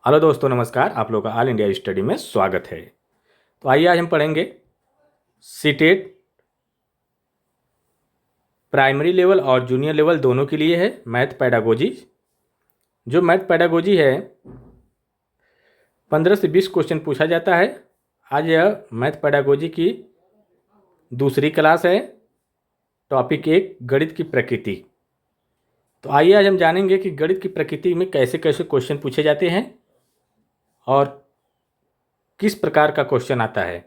Hello दोस्तों, नमस्कार। आप लोगों का ऑल इंडिया स्टडी में स्वागत है। तो आइए आज हम पढ़ेंगे सीटेट प्राइमरी लेवल और जूनियर लेवल दोनों के लिए है मैथ पेडागोजी। जो मैथ पेडागोजी है 15 से 20 क्वेश्चन पूछा जाता है। आज यह मैथ पेडागोजी की दूसरी क्लास है। टॉपिक 1 गणित की प्रकृति। तो आइए आज हम जानेंगे कि गणित की प्रकृति में कैसे कैसे क्वेश्चन पूछे जाते हैं और किस प्रकार का क्वेश्चन आता है।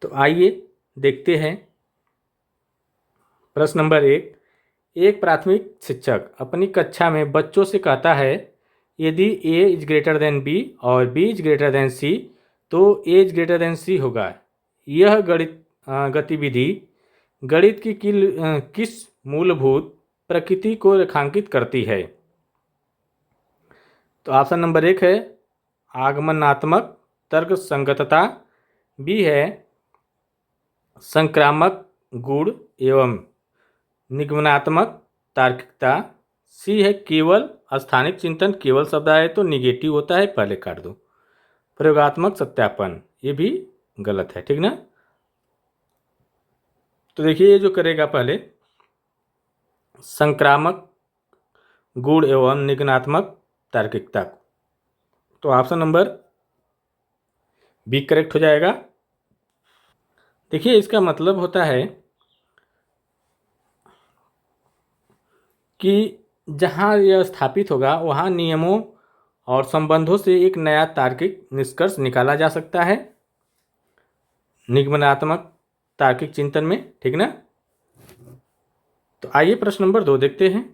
तो आइए देखते हैं। प्रश्न नंबर 1। एक प्राथमिक शिक्षक अपनी कक्षा में बच्चों से कहता है, यदि a is greater than b और b is greater than c तो a is greater than c होगा। यह गतिविधि गणित की किस मूलभूत प्रकृति को रेखांकित करती है। तो ऑप्शन नंबर 1 है आगमनात्मक तर्क संगतता, बी है संक्रामक गुण एवं निगमनात्मक तार्किकता, सी है केवल स्थानिक चिंतन। केवल शब्द आए तो निगेटिव होता है, पहले काट दो। प्रयोगात्मक सत्यापन, ये भी गलत है, ठीक ना। तो देखिए ये जो करेगा पहले संक्रामक गुण एवं निगमनात्मक तार्किकता, तो ऑप्शन नंबर बी करेक्ट हो जाएगा। देखिए इसका मतलब होता है कि जहाँ यह स्थापित होगा वहाँ नियमों और संबंधों से एक नया तार्किक निष्कर्ष निकाला जा सकता है निगमनात्मक तार्किक चिंतन में, ठीक ना। तो आइए प्रश्न नंबर 2 देखते हैं।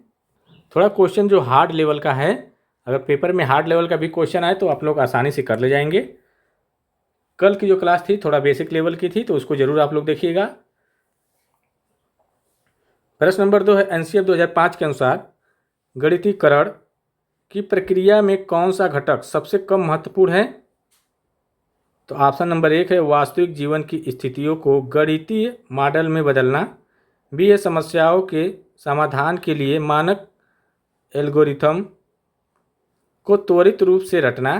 थोड़ा क्वेश्चन जो हार्ड लेवल का है, अगर पेपर में हार्ड लेवल का भी क्वेश्चन आए तो आप लोग आसानी से कर ले जाएंगे। कल की जो क्लास थी थोड़ा बेसिक लेवल की थी, तो उसको जरूर आप लोग देखिएगा। प्रश्न नंबर 2 है एनसीएफ 2005 के अनुसार गणितीकरण की प्रक्रिया में कौन सा घटक सबसे कम महत्वपूर्ण है। तो ऑप्शन नंबर 1 है वास्तविक जीवन की स्थितियों को गणितीय मॉडल में बदलना, बी है समस्याओं के समाधान के लिए मानक एल्गोरिथम को त्वरित रूप से रटना।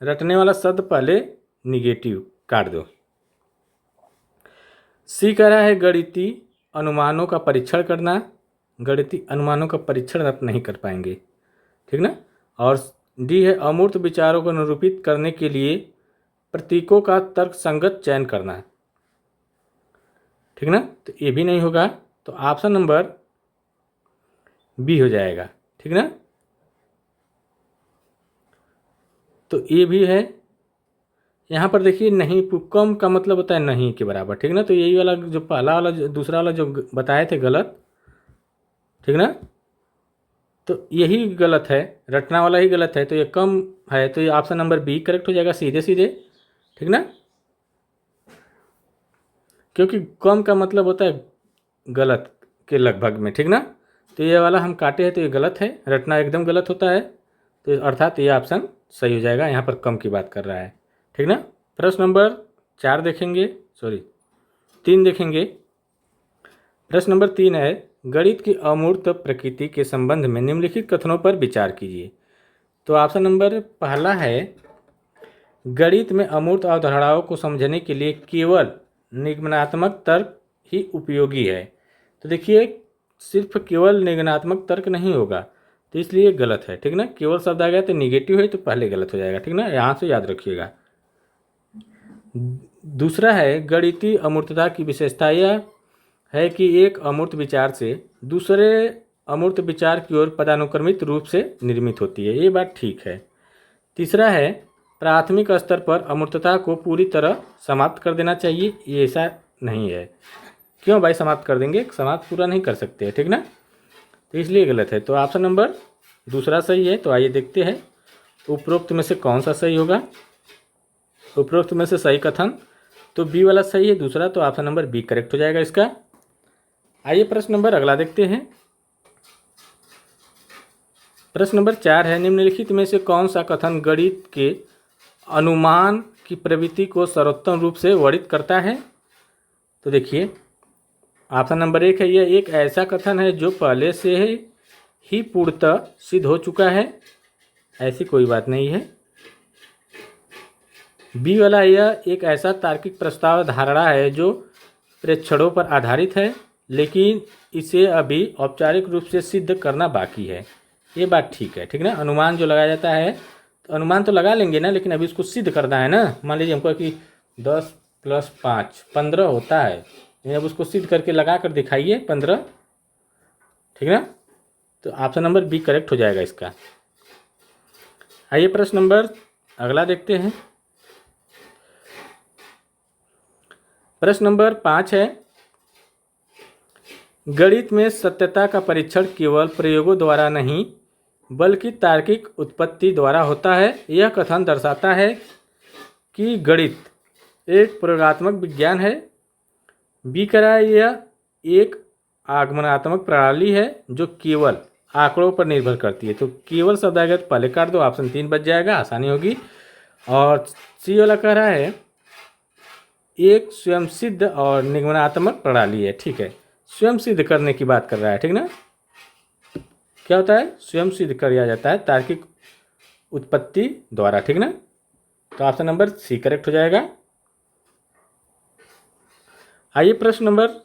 रटने वाला शब्द पहले निगेटिव काट दो। सी कह रहा है गणितीय अनुमानों का परीक्षण करना। गणितीय अनुमानों का परीक्षण आप नहीं कर पाएंगे, ठीक ना। और डी है अमूर्त विचारों को निरूपित करने के लिए प्रतीकों का तर्कसंगत चयन करना, ठीक ना। तो ये भी नहीं होगा, तो ऑप्शन नंबर बी हो जाएगा, ठीक ना। तो ये भी है। यहाँ पर देखिए नहीं, कम का मतलब होता है नहीं के बराबर, ठीक ना। तो यही वाला जो पहला वाला दूसरा वाला जो बताए थे गलत, ठीक ना। तो यही गलत है, रटना वाला ही गलत है, तो ये कम है, तो ये ऑप्शन नंबर बी करेक्ट हो जाएगा सीधे सीधे, ठीक ना। क्योंकि कम का मतलब होता है गलत के लगभग में, ठीक ना। तो ये वाला हम काटे हैं तो ये गलत है, रटना एकदम गलत होता है, तो अर्थात ये ऑप्शन सही हो जाएगा। यहाँ पर कम की बात कर रहा है, ठीक ना। प्रश्न नंबर 4 देखेंगे, 3 देखेंगे। प्रश्न नंबर 3 है गणित की अमूर्त प्रकृति के संबंध में निम्नलिखित कथनों पर विचार कीजिए। तो ऑप्शन नंबर पहला है गणित में अमूर्त अवधारणाओं को समझने के लिए केवल निगमनात्मक तर्क ही उपयोगी है। तो देखिए सिर्फ केवल निगमनात्मक तर्क नहीं होगा, तो इसलिए गलत है, ठीक ना। केवल शब्द आ गया तो निगेटिव है, तो पहले गलत हो जाएगा, ठीक ना। यहाँ से याद रखिएगा। दूसरा है गणितीय अमूर्तता की विशेषता यह है कि एक अमूर्त विचार से दूसरे अमूर्त विचार की ओर पदानुक्रमित रूप से निर्मित होती है, ये बात ठीक है। तीसरा है प्राथमिक स्तर पर अमूर्तता को पूरी तरह समाप्त कर देना चाहिए, ये ऐसा नहीं है। क्यों भाई समाप्त कर देंगे, समाप्त पूरा नहीं कर सकते, ठीक ना। तो इसलिए गलत है, तो ऑप्शन नंबर दूसरा सही है। तो आइए देखते हैं उपरोक्त में से कौन सा सही होगा। उपरोक्त में से सही कथन तो बी वाला सही है, दूसरा, तो ऑप्शन नंबर बी करेक्ट हो जाएगा इसका। आइए प्रश्न नंबर अगला देखते हैं। प्रश्न नंबर 4 है निम्नलिखित में से कौन सा कथन गणित के अनुमान की प्रवृत्ति को सर्वोत्तम रूप से वर्णित करता है। तो देखिए ऑप्शन नंबर 1 है यह एक ऐसा कथन है जो पहले से ही पूर्णतः सिद्ध हो चुका है। ऐसी कोई बात नहीं है। बी वाला, यह एक ऐसा तार्किक प्रस्ताव धारणा है जो प्रेक्षणों पर आधारित है, लेकिन इसे अभी औपचारिक रूप से सिद्ध करना बाकी है। ये बात ठीक है, ठीक ना। अनुमान जो लगाया जाता है, तो अनुमान तो लगा लेंगे ना, लेकिन अभी उसको सिद्ध करना है ना। मान लीजिए हमको कि 10 + 5 15 होता है, अब उसको सिद्ध करके लगा कर दिखाइए 15, ठीक ना। तो ऑप्शन नंबर बी करेक्ट हो जाएगा इसका। आइए प्रश्न नंबर अगला देखते हैं। प्रश्न नंबर 5 है, गणित में सत्यता का परीक्षण केवल प्रयोगों द्वारा नहीं बल्कि तार्किक उत्पत्ति द्वारा होता है। यह कथन दर्शाता है कि गणित एक प्रयोगात्मक विज्ञान है। बी कह रहा है यह एक आगमनात्मक प्रणाली है जो केवल आंकड़ों पर निर्भर करती है। तो केवल शब्द आएगा तो पहले काट दो, ऑप्शन 3 बच जाएगा, आसानी होगी। और सी वाला कह रहा है एक स्वयं सिद्ध और निगमनात्मक प्रणाली है। ठीक है, स्वयं सिद्ध करने की बात कर रहा है, ठीक ना। क्या होता है, स्वयं सिद्ध किया जाता है तार्किक उत्पत्ति द्वारा, ठीक ना। तो ऑप्शन नंबर सी करेक्ट हो जाएगा। आइए प्रश्न नंबर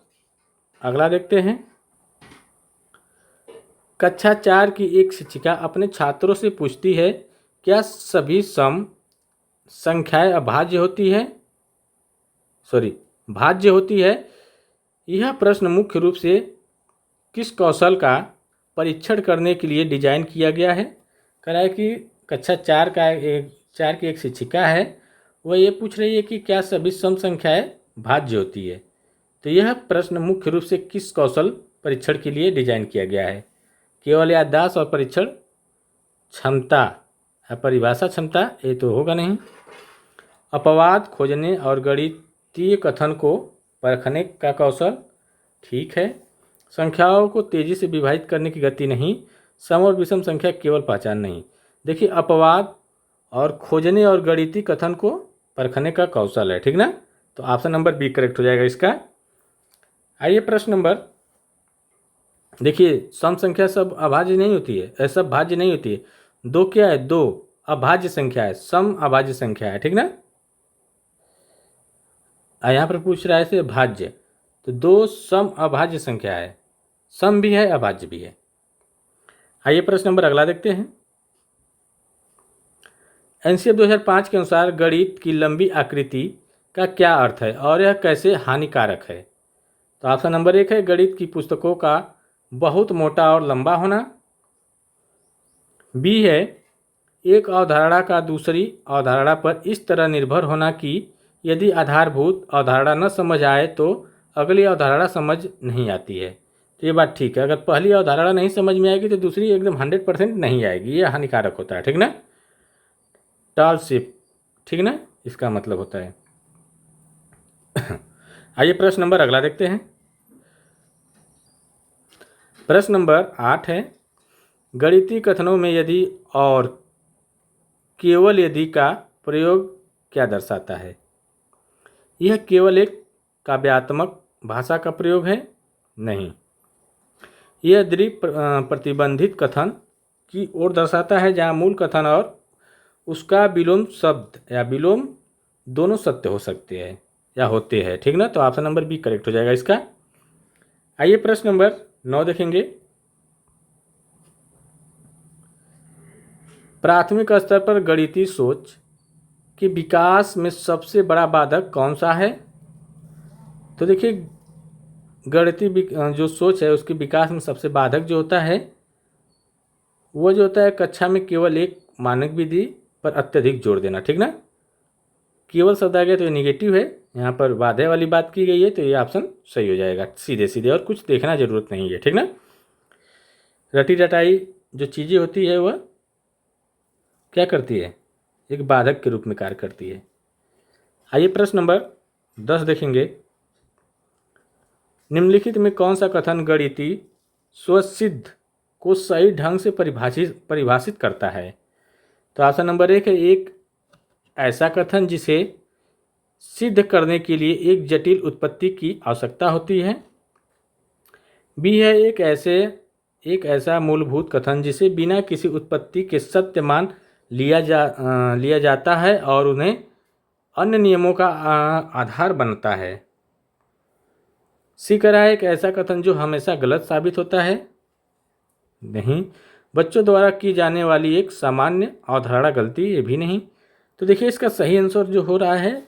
अगला देखते हैं। कक्षा 4 की एक शिक्षिका अपने छात्रों से पूछती है, क्या सभी सम संख्याएं अभाज्य होती है? भाज्य होती है। यह प्रश्न मुख्य रूप से किस कौशल का परीक्षण करने के लिए डिजाइन किया गया है? कह रहा है कि कक्षा 4 की एक शिक्षिका है, वह ये पूछ रही है कि क्या सभी सम संख्याएं भाज्य होती है। तो यह प्रश्न मुख्य रूप से किस कौशल परीक्षण के लिए डिजाइन किया गया है? केवल याददाश्त और परीक्षण क्षमता, परिभाषा क्षमता, ये तो होगा नहीं। अपवाद खोजने और गणितीय कथन को परखने का कौशल, ठीक है। संख्याओं को तेजी से विभाजित करने की गति नहीं। सम और विषम संख्या केवल पहचान नहीं। देखिए, अपवाद और खोजने और गणितीय कथन को परखने का कौशल है, ठीक ना। तो ऑप्शन नंबर बी करेक्ट हो जाएगा इसका। आइए प्रश्न नंबर, देखिए सम संख्या सब अभाज्य नहीं होती है, सब भाज्य नहीं होती है। दो क्या है, दो अभाज्य संख्या है, सम अभाज्य संख्या है, ठीक ना। यहाँ पर पूछ रहा है से भाज्य, तो दो सम अभाज्य संख्या है, सम भी है अभाज्य भी है। आइए प्रश्न नंबर अगला देखते हैं। एनसीएफ 2005 के अनुसार गणित की लंबी आकृति का क्या अर्थ है और यह कैसे हानिकारक है? तो ऑप्शन नंबर 1 है गणित की पुस्तकों का बहुत मोटा और लंबा होना। बी है एक अवधारणा का दूसरी अवधारणा पर इस तरह निर्भर होना कि यदि आधारभूत अवधारणा न समझ आए तो अगली अवधारणा समझ नहीं आती है। तो ये बात ठीक है, अगर पहली अवधारणा नहीं समझ में आएगी तो दूसरी एकदम 100% नहीं आएगी, ये हानिकारक होता है, ठीक ना। टालशिप, ठीक ना, इसका मतलब होता है। आइए प्रश्न नंबर अगला देखते हैं। प्रश्न नंबर 8 है, गणितीय कथनों में यदि और केवल यदि का प्रयोग क्या दर्शाता है? यह केवल एक काव्यात्मक भाषा का प्रयोग है? नहीं, यह द्वि प्रतिबंधित कथन की ओर दर्शाता है जहाँ मूल कथन और उसका विलोम शब्द या विलोम दोनों सत्य हो सकते हैं या होते हैं, ठीक ना। तो ऑप्शन नंबर बी करेक्ट हो जाएगा इसका। आइए प्रश्न नंबर 9 देखेंगे। प्राथमिक स्तर पर गणितीय सोच के विकास में सबसे बड़ा बाधक कौन सा है? तो देखिए, गणितीय जो सोच है उसके विकास में सबसे बाधक जो होता है वो जो होता है कक्षा में केवल एक मानक विधि पर अत्यधिक जोर देना, ठीक ना। केवल शब्द आ गया तो ये निगेटिव है, यहाँ पर बाधा वाली बात की गई है, तो ये ऑप्शन सही हो जाएगा सीधे सीधे, और कुछ देखना जरूरत नहीं है, ठीक ना। रटी रटाई जो चीज़ें होती है वह क्या करती है, एक बाधक के रूप में कार्य करती है। आइए प्रश्न नंबर 10 देखेंगे। निम्नलिखित में कौन सा कथन गणितीय स्वसिद्ध को सही ढंग से परिभाषित करता है? तो ऑप्शन नंबर 1 है एक ऐसा कथन जिसे सिद्ध करने के लिए एक जटिल उत्पत्ति की आवश्यकता होती है। बी है एक ऐसे एक ऐसा मूलभूत कथन जिसे बिना किसी उत्पत्ति के सत्य मान लिया जाता है और उन्हें अन्य नियमों का आधार बनता है। सी कह रहा है एक ऐसा कथन जो हमेशा गलत साबित होता है। नहीं। बच्चों द्वारा की जाने वाली एक सामान्य अवधारणा गलती, ये भी नहीं। तो देखिए इसका सही आंसर जो हो रहा है,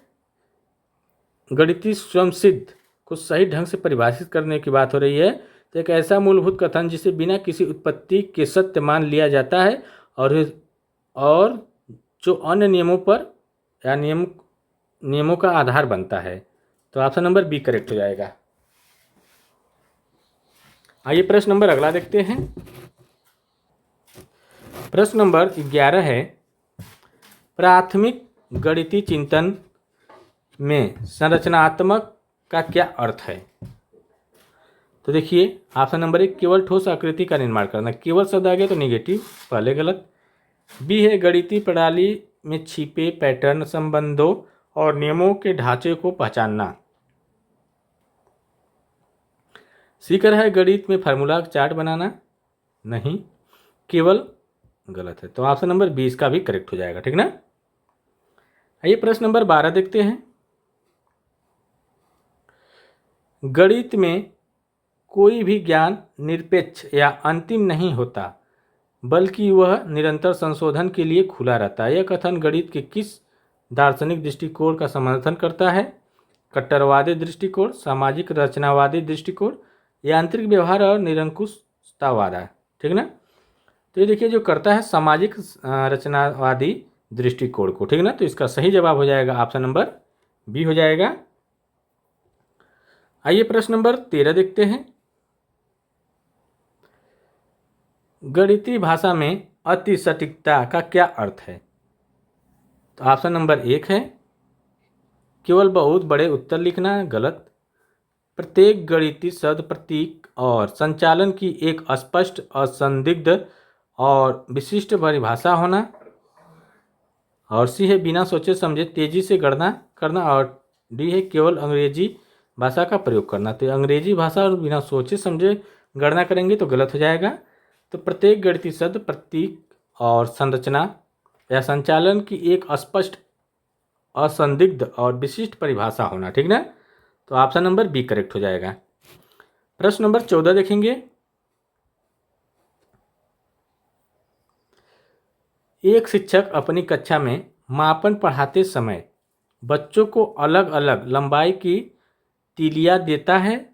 गणितीय स्वयंसिद्ध को सही ढंग से परिभाषित करने की बात हो रही है। तो एक ऐसा मूलभूत कथन जिसे बिना किसी उत्पत्ति के सत्य मान लिया जाता है और जो अन्य नियमों पर या नियमों का आधार बनता है। तो ऑप्शन नंबर बी करेक्ट हो जाएगा। आइए प्रश्न नंबर अगला देखते हैं। प्रश्न नंबर 11 है, प्राथमिक गणितीय चिंतन में संरचनात्मक का क्या अर्थ है? तो देखिए ऑप्शन नंबर 1, केवल ठोस आकृति का निर्माण करना। केवल शब्द आ गया तो निगेटिव, पहले गलत। बी है गणितीय प्रणाली में छिपे पैटर्न, संबंधों और नियमों के ढांचे को पहचानना। सी कर है गणित में फार्मूला चार्ट बनाना। नहीं, केवल गलत है। तो ऑप्शन नंबर 20 का भी करेक्ट हो जाएगा, ठीक ना। आइए प्रश्न नंबर 12 देखते हैं। गणित में कोई भी ज्ञान निरपेक्ष या अंतिम नहीं होता, बल्कि वह निरंतर संशोधन के लिए खुला रहता है। यह कथन गणित के किस दार्शनिक दृष्टिकोण का समर्थन करता है? कट्टरवादी दृष्टिकोण, सामाजिक रचनावादी दृष्टिकोण, यांत्रिक व्यवहार और निरंकुशतावाद, ठीक ना। तो ये देखिए जो करता है सामाजिक रचनावादी दृष्टिकोण को, ठीक ना। तो इसका सही जवाब हो जाएगा ऑप्शन नंबर बी हो जाएगा। आइए प्रश्न नंबर 13 देखते हैं। गणितीय भाषा में अति सटीकता का क्या अर्थ है? तो ऑप्शन नंबर 1 है केवल बहुत बड़े उत्तर लिखना, गलत। प्रत्येक गणितीय शब्द, प्रतीक और संचालन की एक स्पष्ट, असंदिग्ध और विशिष्ट परिभाषा होना। और सी है बिना सोचे समझे तेजी से गणना करना। और डी है केवल अंग्रेजी भाषा का प्रयोग करना। तो अंग्रेजी भाषा और बिना सोचे समझे गणना करेंगे तो गलत हो जाएगा। तो प्रत्येक गणितीय शब्द, प्रतीक और संरचना या संचालन की एक स्पष्ट, असंदिग्ध और विशिष्ट परिभाषा होना, ठीक ना। तो ऑप्शन नंबर बी करेक्ट हो जाएगा। प्रश्न नंबर 14 देखेंगे। एक शिक्षक अपनी कक्षा में मापन पढ़ाते समय बच्चों को अलग अलग लंबाई की तीलियां देता है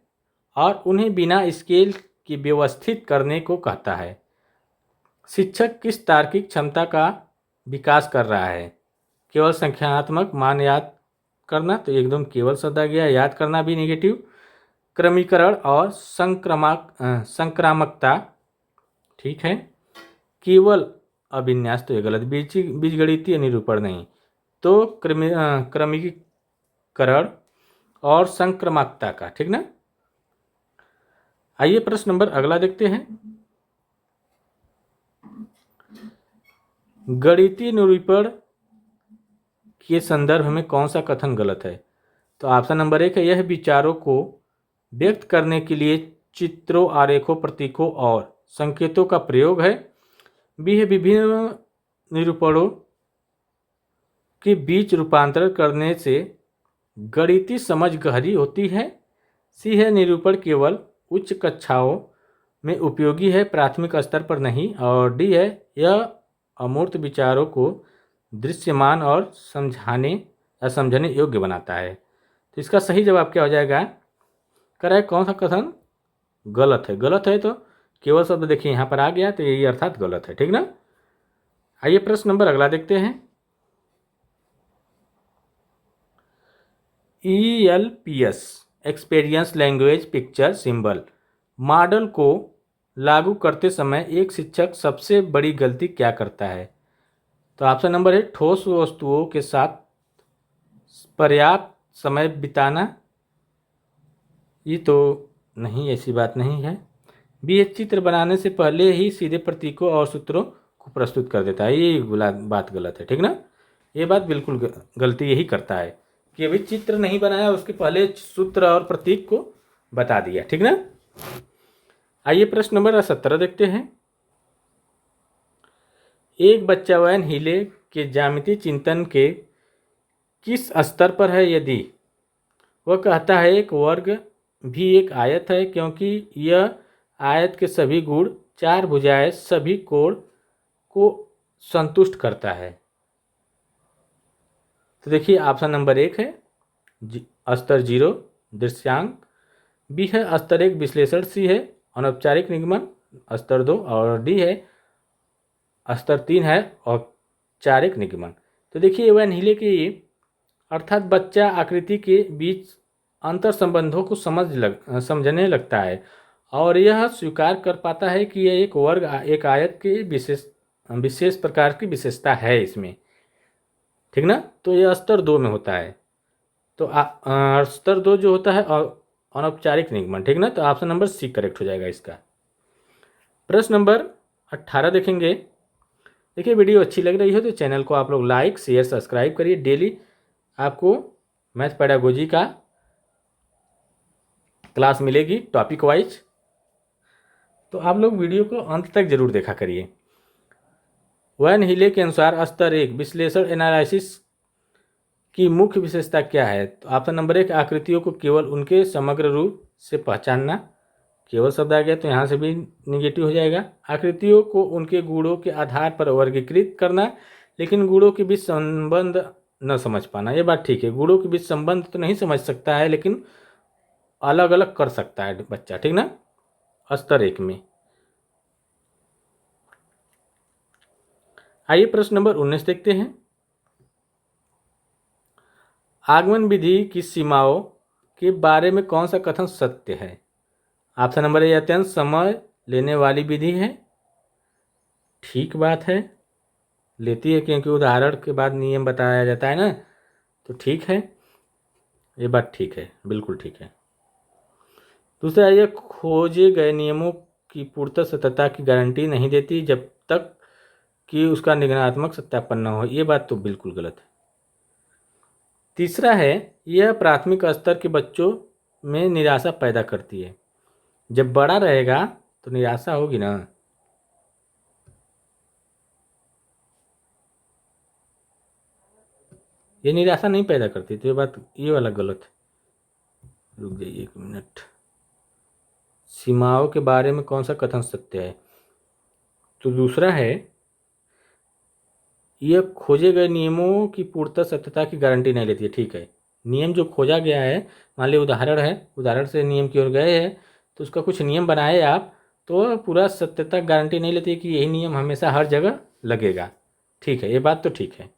और उन्हें बिना स्केल के व्यवस्थित करने को कहता है। शिक्षक किस तार्किक क्षमता का विकास कर रहा है? केवल संख्यात्मक मान याद करना, तो एकदम केवल शब्द आ गया, याद करना भी निगेटिव। क्रमीकरण और संक्रामकता, ठीक है। केवल अभिन्यास, तो ये गलत। बीजगणितीय निरूपण नहीं। तो क्रमीकरण और संक्रामकता का, ठीक ना। आइए प्रश्न नंबर अगला देखते हैं। गणितीय निरूपण के संदर्भ में कौन सा कथन गलत है? तो ऑप्शन नंबर 1 है यह विचारों को व्यक्त करने के लिए चित्रों, आरेखों, प्रतीकों और संकेतों का प्रयोग है। बी है विभिन्न निरूपणों के बीच रूपांतरण करने से गणितीय समझ गहरी होती है। सी है निरूपण केवल उच्च कक्षाओं में उपयोगी है, प्राथमिक स्तर पर नहीं। और डी है यह अमूर्त विचारों को दृश्यमान और समझने योग्य बनाता है। तो इसका सही जवाब क्या हो जाएगा? करें कौन सा कथन गलत है? गलत है तो केवल शब्द देखिए यहाँ पर आ गया, तो यही अर्थात गलत है, ठीक ना। आइए प्रश्न नंबर अगला देखते हैं। ELPS experience language picture symbol model को लागू करते समय एक शिक्षक सबसे बड़ी गलती क्या करता है? तो ऑप्शन नंबर है ठोस वस्तुओं के साथ पर्याप्त समय बिताना। ये तो नहीं, ऐसी बात नहीं है। बी चित्र बनाने से पहले ही सीधे प्रतीकों और सूत्रों को प्रस्तुत कर देता है। ये बात गलत है, ठीक ना। ये बात बिल्कुल गलती यही करता है कि अभी चित्र नहीं बनाया, उसके पहले सूत्र और प्रतीक को बता दिया, ठीक ना। आइए प्रश्न नंबर 17 देखते हैं। एक बच्चा वैन हीले के ज्यामितीय चिंतन के किस स्तर पर है? यदि वह कहता है एक वर्ग भी एक आयत है क्योंकि यह आयत के सभी गुण, चार भुजाएं, सभी कोण को संतुष्ट करता है। तो देखिए ऑप्शन नंबर 1 है स्तर 0 दृश्यांक, बी है स्तर 1 विश्लेषण, सी है अनौपचारिक निगमन स्तर 2 और डी है स्तर 3 है औपचारिक निगमन। तो देखिए वैन हीले की अर्थात बच्चा आकृति के बीच अंतर संबंधों को समझने लगता है और यह स्वीकार कर पाता है कि यह एक वर्ग एक आयत के विशेष प्रकार की विशेषता है इसमें, ठीक ना। तो यह स्तर 2 में होता है। तो स्तर 2 जो होता है अनौपचारिक निगमन, ठीक ना। तो ऑप्शन नंबर सी करेक्ट हो जाएगा इसका। प्रश्न नंबर 18 देखेंगे। देखिए वीडियो अच्छी लग रही हो तो चैनल को आप लोग लाइक शेयर सब्सक्राइब करिए। डेली आपको मैथ पेडागोजी का क्लास मिलेगी टॉपिक वाइज, तो आप लोग वीडियो को अंत तक जरूर देखा करिए। वैन हीले के अनुसार स्तर 1 विश्लेषण एनालिसिस की मुख्य विशेषता क्या है? तो ऑप्शन नंबर 1 आकृतियों को केवल उनके समग्र रूप से पहचानना, केवल शब्द आ गया तो यहाँ से भी निगेटिव हो जाएगा। आकृतियों को उनके गुणों के आधार पर वर्गीकृत करना, लेकिन गुणों के बीच संबंध न समझ पाना। ये बात ठीक है, गुणों के बीच संबंध तो नहीं समझ सकता है लेकिन अलग अलग कर सकता है बच्चा, ठीक ना, स्तर 1 में। आइए प्रश्न नंबर 19 देखते हैं। आगमन विधि की सीमाओं के बारे में कौन सा कथन सत्य है? ऑप्शन नंबर ए अत्यंत समय लेने वाली विधि है, ठीक बात है, लेती है क्योंकि उदाहरण के बाद नियम बताया जाता है ना, तो ठीक है, ये बात ठीक है, बिल्कुल ठीक है। दूसरा ये खोजे गए नियमों की पूर्णतः सत्यता की गारंटी नहीं देती जब तक कि उसका निगमनात्मक सत्यापन न हो, ये बात तो बिल्कुल गलत है। तीसरा है यह प्राथमिक स्तर के बच्चों में निराशा पैदा करती है, जब बड़ा रहेगा तो निराशा होगी ना। ये निराशा नहीं पैदा करती, तो ये बात ये वाला गलत है। रुक जाइए 1 मिनट। सीमाओं के बारे में कौन सा कथन सत्य है? तो दूसरा है यह खोजे गए नियमों की पूर्णतः सत्यता की गारंटी नहीं लेती है, ठीक है। नियम जो खोजा गया है, मान लीजिए उदाहरण है, उदाहरण से नियम की ओर गए हैं तो उसका कुछ नियम बनाए आप, तो पूरा सत्यता गारंटी नहीं लेती कि यही नियम हमेशा हर जगह लगेगा, ठीक है, ये बात तो ठीक है।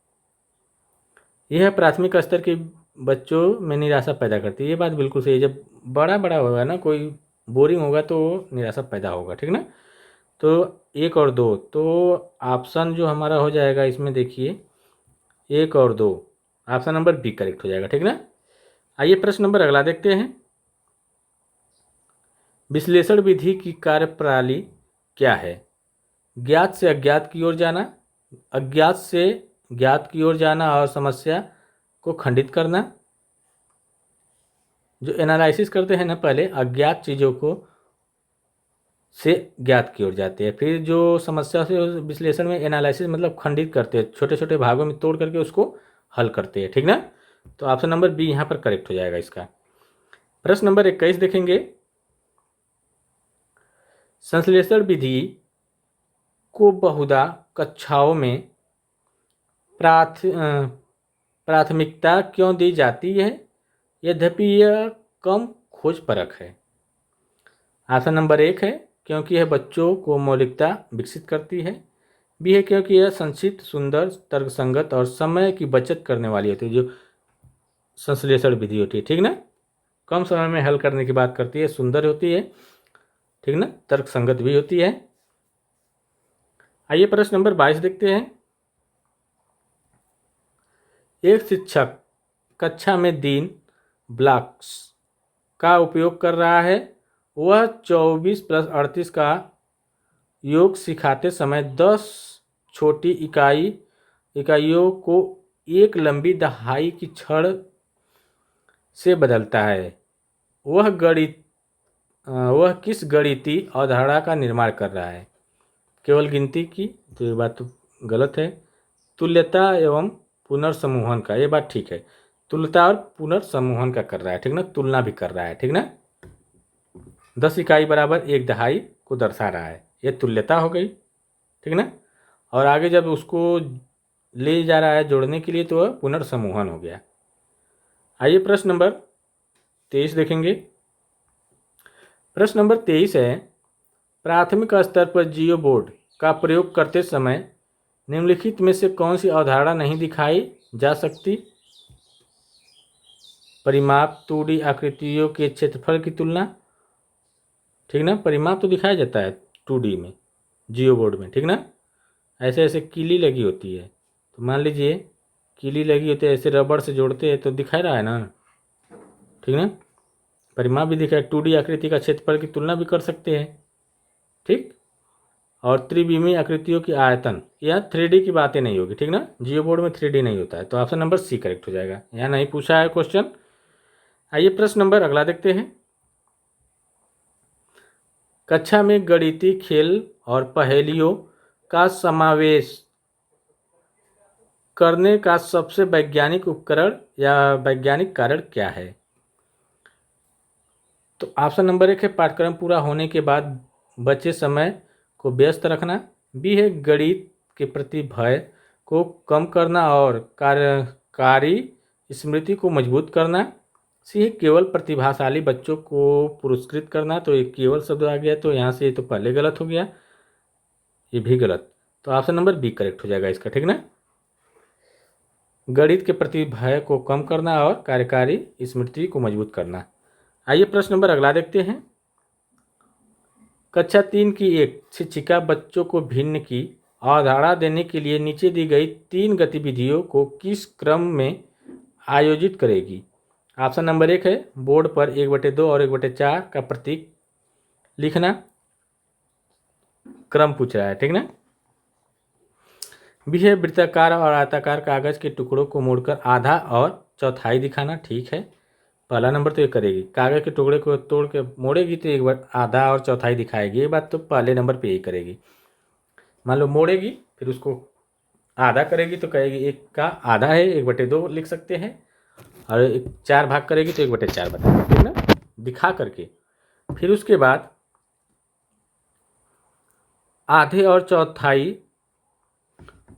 यह प्राथमिक स्तर के बच्चों में निराशा पैदा करती है, ये बात बिल्कुल सही है। जब बड़ा बड़ा होगा ना, कोई बोरिंग होगा तो निराशा पैदा होगा, ठीक ना। तो 1 और 2, तो ऑप्शन जो हमारा हो जाएगा इसमें देखिए 1 और 2, ऑप्शन नंबर बी करेक्ट हो जाएगा, ठीक ना। आइए प्रश्न नंबर अगला देखते हैं। विश्लेषण विधि की कार्यप्रणाली क्या है? ज्ञात से अज्ञात की ओर जाना, अज्ञात से ज्ञात की ओर जाना और समस्या को खंडित करना। जो एनालिसिस करते हैं ना, पहले अज्ञात चीज़ों को से ज्ञात की ओर जाते हैं, फिर जो समस्या से विश्लेषण में एनालिसिस मतलब खंडित करते हैं, छोटे छोटे भागों में तोड़ करके उसको हल करते हैं, ठीक ना। तो ऑप्शन नंबर बी यहाँ पर करेक्ट हो जाएगा इसका। प्रश्न नंबर 21 देखेंगे। संश्लेषण विधि को बहुधा कक्षाओं में प्राथमिकता क्यों दी जाती है, यद्यपि यह कम खोजपरक है? ऑप्शन नंबर 1 है क्योंकि यह बच्चों को मौलिकता विकसित करती है, बी है क्योंकि यह संक्षिप्त, सुंदर, तर्कसंगत और समय की बचत करने वाली होती है, जो संश्लेषण विधि होती है, ठीक ना, कम समय में हल करने की बात करती है, सुंदर होती है, ठीक ना, तर्कसंगत भी होती है। आइए प्रश्न नंबर 22 देखते हैं। एक शिक्षक कक्षा में 3 ब्लॉक्स का उपयोग कर रहा है, वह 24 + 38 का योग सिखाते समय 10 छोटी इकाइयों को एक लंबी दहाई की छड़ से बदलता है। वह गणित वह किस गणितीय अवधारणा का निर्माण कर रहा है? केवल गिनती की, तो ये बात तो गलत है। तुल्यता एवं पुनर्समूहन का, ये बात ठीक है। तुल्यता और पुनर्समूहन का कर रहा है, ठीक ना, तुलना भी कर रहा है, ठीक ना। 10 इकाई बराबर 1 दहाई को दर्शा रहा है, ये तुल्यता हो गई, ठीक ना। और आगे जब उसको ले जा रहा है जोड़ने के लिए तो वह पुनर्समूहन हो गया। आइए प्रश्न नंबर 23 देखेंगे। प्रश्न नंबर 23 है, प्राथमिक स्तर पर जियो बोर्ड का प्रयोग करते समय निम्नलिखित में से कौन सी अवधारणा नहीं दिखाई जा सकती? परिमाप, 2D आकृतियों के क्षेत्रफल की तुलना, ठीक ना। परिमाप तो दिखाया जाता है 2D में, जियो बोर्ड में, ठीक ना। ऐसे ऐसे कीली लगी होती है, तो मान लीजिए कीली लगी होती है, ऐसे रबड़ से जोड़ते हैं तो दिखा रहा है ना, ठीक ना। परिमाप भी दिखा है, 2D आकृति का क्षेत्रफल की तुलना भी कर सकते हैं, ठीक। और त्रिविमीय आकृतियों की आयतन, यहाँ 3D की बातें नहीं होगी, ठीक ना। जियो बोर्ड में 3D नहीं होता है, तो ऑप्शन नंबर सी करेक्ट हो जाएगा, यहाँ नहीं पूछा है क्वेश्चन। आइए प्रश्न नंबर अगला देखते हैं। कक्षा में गणितीय खेल और पहेलियों का समावेश करने का सबसे वैज्ञानिक उपकरण या वैज्ञानिक कारण क्या है? तो ऑप्शन नंबर 1 है पाठ्यक्रम पूरा होने के बाद बचे समय को व्यस्त रखना। बी है गणित के प्रति भय को कम करना और कार्यकारी स्मृति को मजबूत करना। सी है केवल प्रतिभाशाली बच्चों को पुरस्कृत करना। तो एक केवल शब्द आ गया, तो यहाँ से ये तो पहले गलत हो गया, ये भी गलत, तो ऑप्शन नंबर बी करेक्ट हो जाएगा इसका, ठीक ना। गणित के प्रति भय को कम करना और कार्यकारी स्मृति को मजबूत करना। आइए प्रश्न नंबर अगला देखते हैं। कक्षा 3 की एक शिक्षिका बच्चों को भिन्न की अवधारणा देने के लिए नीचे दी गई 3 गतिविधियों को किस क्रम में आयोजित करेगी? ऑप्शन नंबर 1 है बोर्ड पर 1/2 और 1/4 का प्रतीक लिखना, क्रम पूछ रहा है, ठीक ना। बी है वृत्ताकार और आयताकार कागज के टुकड़ों को मोड़कर आधा और चौथाई दिखाना, ठीक है, पहला नंबर तो ये करेगी। कागज के टुकड़े को तोड़ के मोड़ेगी तो एक बार आधा और चौथाई दिखाएगी, ये बात तो पहले नंबर पे ही करेगी। मान लो मोड़ेगी फिर उसको आधा करेगी तो कहेगी 1 का आधा है 1/2 लिख सकते हैं, और 4 भाग करेगी तो 1/4 बता, ठीक ना, दिखा करके। फिर उसके बाद आधे और चौथाई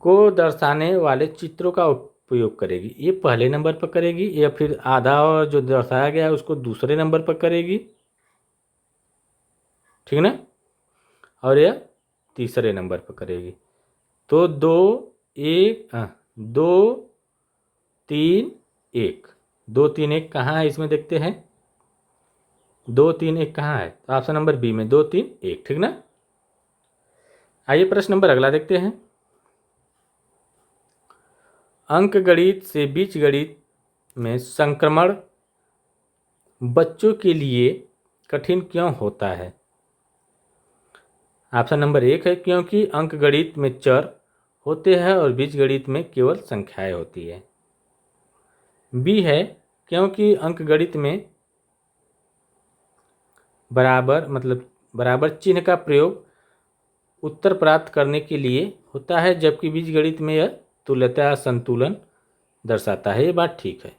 को दर्शाने वाले चित्रों का उपयोग करेगी, ये पहले नंबर पर करेगी, या फिर आधा और जो दर्शाया गया है उसको दूसरे नंबर पर करेगी, ठीक ना, और यह तीसरे नंबर पर करेगी। तो 2 3 1 2 3 1 कहाँ है इसमें देखते हैं, 2 3 1 कहाँ है, तो ऑप्शन नंबर बी में 2 3 1, ठीक ना। आइए प्रश्न नंबर अगला देखते हैं। अंक गणित से बीज गणित में संक्रमण बच्चों के लिए कठिन क्यों होता है? ऑप्शन नंबर 1 है क्योंकि अंक गणित में चर होते हैं और बीज गणित में केवल संख्याएं होती है। बी है क्योंकि अंक गणित में बराबर चिन्ह का प्रयोग उत्तर प्राप्त करने के लिए होता है, जबकि बीजगणित में यह तुल्यता संतुलन दर्शाता है, ये बात ठीक है,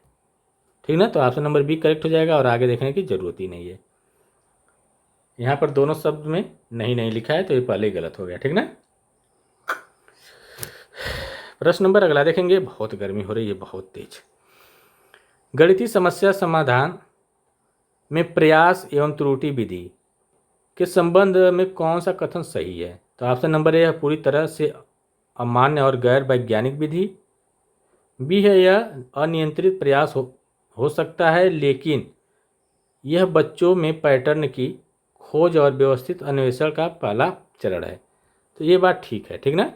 ठीक ना। तो ऑप्शन नंबर बी करेक्ट हो जाएगा और आगे देखने की जरूरत ही नहीं है। यहाँ पर दोनों शब्द में नहीं लिखा है तो ये पहले ही गलत हो गया, ठीक ना। प्रश्न नंबर अगला देखेंगे। बहुत गर्मी हो रही है, बहुत तेज। गणितीय समस्या समाधान में प्रयास एवं त्रुटि विधि के संबंध में कौन सा कथन सही है? तो ऑप्शन नंबर ए है पूरी तरह से अमान्य और गैर वैज्ञानिक विधि। बी है यह अनियंत्रित प्रयास हो सकता है, लेकिन यह बच्चों में पैटर्न की खोज और व्यवस्थित अन्वेषण का पहला चरण है, तो ये बात ठीक है, ठीक ना।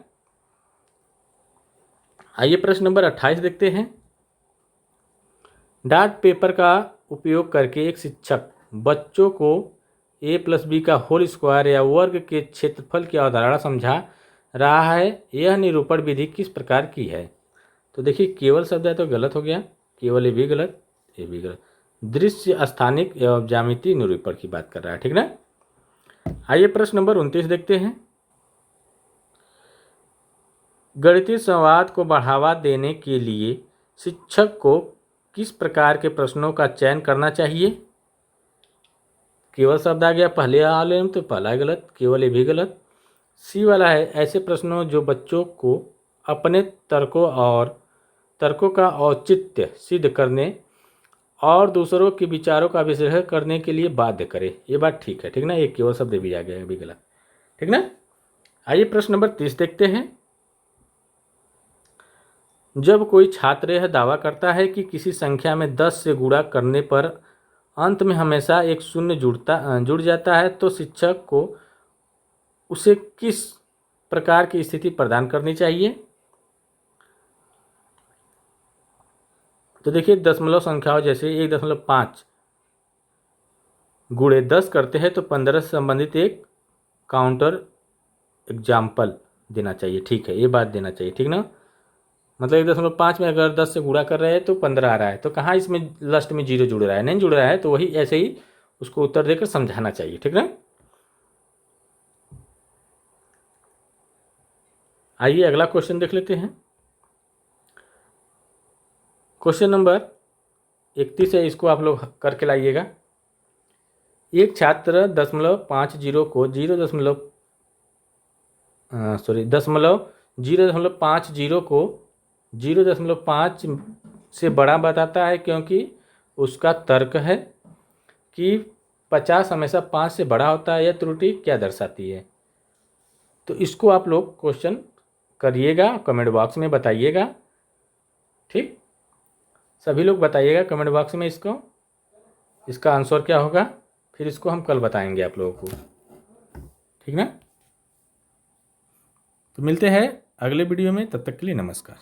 आइए प्रश्न नंबर 28 देखते हैं। डार्ट पेपर का उपयोग करके एक शिक्षक बच्चों को a+b का होल स्क्वायर या वर्ग के क्षेत्रफल की अवधारणा समझा रहा है, यह निरूपण विधि किस प्रकार की है? तो देखिए केवल शब्द है तो गलत हो गया, केवल ये भी गलत, ये भी गलत, दृश्य स्थानिक एवं ज्यामितीय निरूपण की बात कर रहा है, ठीक ना। आइए प्रश्न नंबर 29 देखते हैं। गणितीय संवाद को बढ़ावा देने के लिए शिक्षक को किस प्रकार के प्रश्नों का चयन करना चाहिए। केवल शब्द आ गया पहले वाले में, तो पहला गलत, केवल ये भी गलत। सी वाला है ऐसे प्रश्नों जो बच्चों को अपने तर्कों का औचित्य सिद्ध करने और दूसरों के विचारों का विश्लेषण करने के लिए बाध्य करे। ये बात ठीक है, ठीक ना। एक केवल शब्द भी आ गया, अभी गलत, ठीक ना। आइए प्रश्न नंबर 30 देखते हैं। जब कोई छात्र यह दावा करता है कि किसी संख्या में 10 से गुणा करने पर अंत में हमेशा एक शून्य जुड़ जाता है, तो शिक्षक को उसे किस प्रकार की स्थिति प्रदान करनी चाहिए। तो देखिए दशमलव संख्याओं जैसे 1.5 गुणे 10 करते हैं तो 15 से संबंधित एक काउंटर एग्जाम्पल देना चाहिए, ठीक है, ये बात देना चाहिए, ठीक ना। मतलब 1.5 में अगर 10 से गुणा कर रहे हैं तो 15 आ रहा है, तो कहाँ इसमें लास्ट में 0 जुड़ रहा है, नहीं जुड़ रहा है, तो वही ऐसे ही उसको उत्तर देकर समझाना चाहिए, ठीक ना। आइए अगला क्वेश्चन देख लेते हैं। क्वेश्चन नंबर 31 है, इसको आप लोग करके लाइएगा। एक छात्र दशमलव 0.50 को 0.5 से बड़ा बताता है, क्योंकि उसका तर्क है कि 50 हमेशा 5 से बड़ा होता है। यह त्रुटि क्या दर्शाती है। तो इसको आप लोग क्वेश्चन करिएगा, कमेंट बॉक्स में बताइएगा, ठीक। सभी लोग बताइएगा कमेंट बॉक्स में इसका आंसर क्या होगा, फिर इसको हम कल बताएंगे आप लोगों को, ठीक ना। तो मिलते हैं अगले वीडियो में, तब तक के लिए नमस्कार।